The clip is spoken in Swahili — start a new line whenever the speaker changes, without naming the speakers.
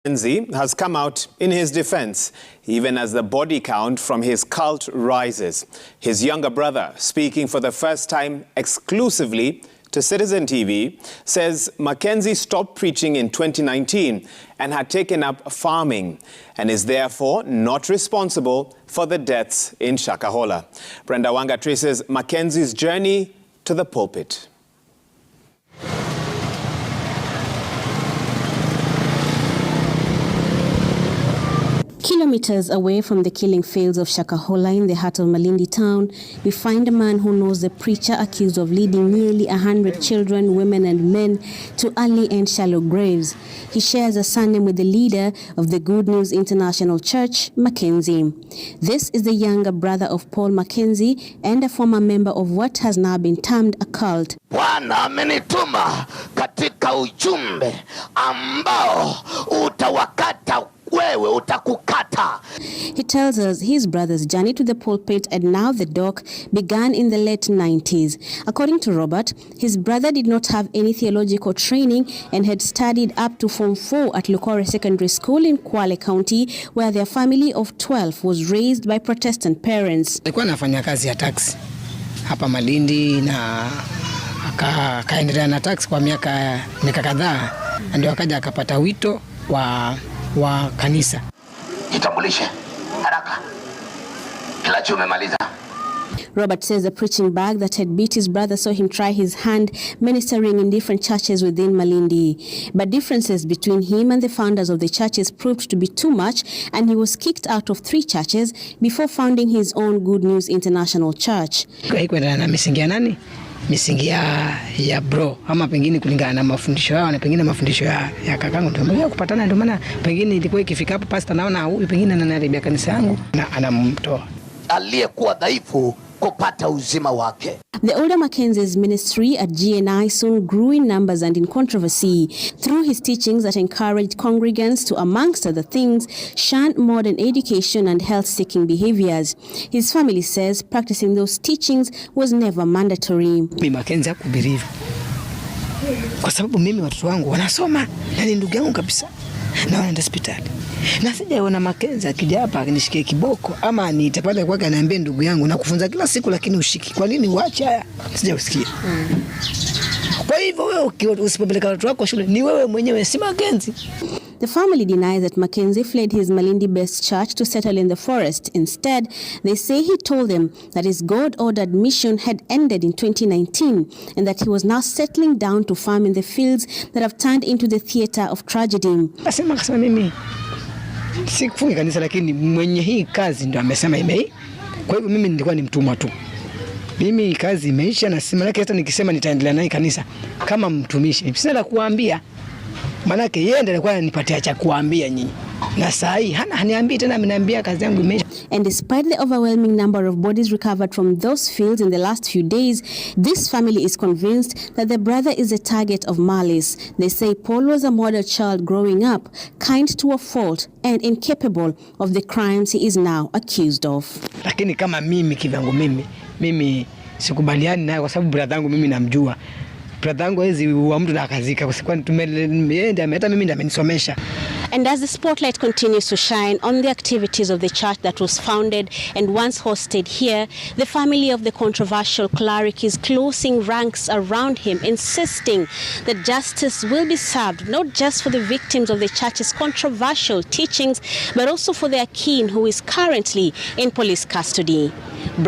McKenzie has come out in his defense, even as the body count from his cult rises. His younger brother, speaking for the first time exclusively to Citizen TV, says McKenzie stopped preaching in 2019 and had taken up farming and is therefore not responsible for the deaths in Shakahola. Brenda Wanga traces McKenzie's journey to the pulpit.
Kilometers away from the killing fields of Shakahola in the heart of Malindi town, we find a man who knows the preacher accused of leading nearly 100 children, women and men to early and shallow graves. He shares a surname with the leader of the Good News International Church, Mackenzie. This is the younger brother of Paul Mackenzie and a former member of what has now been termed a cult.
Bwana amenituma katika ujumbe ambao utawakata wewe utakukata.
He tells us his brother's journey to the pulpit and now the dock began in the late 90s. According to Robert, his brother did not have any theological training and had studied up to Form 4 at Lukore Secondary School in Kwale County, where their family of 12 was raised by Protestant parents.
Alikuwa anafanya kazi ya taxi hapa Malindi na akaendelea na taxi kwa miaka kadhaa, ndio akaja akapata wito wa kanisa.
Jitambulishe haraka. Kila umemaliza.
Robert says the preaching bag that had beat his brother saw him try his hand ministering in different churches within Malindi. But differences between him and the founders of the churches proved to be too much, and he was kicked out of 3 churches before founding his own Good News International Church.
Kwenda na misingi ya nani? Misingi ya bro ama pengine kulingana na mafundisho yao na pengine mafundisho ya kakangu ndio kupatana, ndio maana pengine ilikuwa ikifika hapo pastor naona huyu pengine ananiharibia kanisa yangu na anamtoa
aliyekuwa dhaifu kupata uzima wake.
The older Mackenzie's ministry at GNI soon grew in numbers and in controversy through his teachings that encouraged congregants to, amongst other things, shun modern education and health-seeking behaviors. His family says practicing those teachings was never mandatory.
Mimi Mackenzie hakubelieve. Kwa sababu mimi watoto wangu wanasoma na ni ndugu yangu kabisa na wanaenda hospitali. Na sijaona Mackenzie akija hapa anishikie kiboko ama nitapata kwake anaambia ndugu yangu na kufunza kila siku lakini ushiki. Kwa nini uache haya? Sijausikia. Kwa hivyo wewe usipopeleka watoto wako shule ni wewe mwenyewe, si Mackenzie.
The family denies that Mackenzie fled his Malindi-based church to settle in the forest. Instead, they say he told them that his God-ordered mission had ended in 2019 and that he was now settling down to farm in the fields that have turned into the theater of tragedy.
Asema mimi sikufunga kanisa lakini mwenye hii kazi ndo amesema imei. Kwa hivyo mimi nilikuwa ni mtumwa tu. Mimi kazi imeisha na sima yake, hata nikisema nitaendelea naye kanisa kama mtumishi. Sina la kuambia. Manake yeye ndiye alikuwa ananipatia cha kuambia nyinyi. Na saa hii haniambii tena, ameniambia kazi yangu imeisha.
And despite the overwhelming number of bodies recovered from those fields in the last few days, this family is convinced that the brother is a target of malice. They say Paul was a model child growing up, kind to a fault and incapable of the crimes he is now accused of.
Lakini kama mimi kivyangu mimi sikubaliani naye kwa sababu brother yangu mimi namjua. Brother yangu hizi wa mtu na akazika kwa sababu tumeenda hata mimi ndiye amenisomesha.
And as the spotlight continues to shine on the activities of the church that was founded and once hosted here, the family of the controversial cleric is closing ranks around him, insisting that justice will be served not just for the victims of the church's controversial teachings, but also for their kin who is currently in police custody.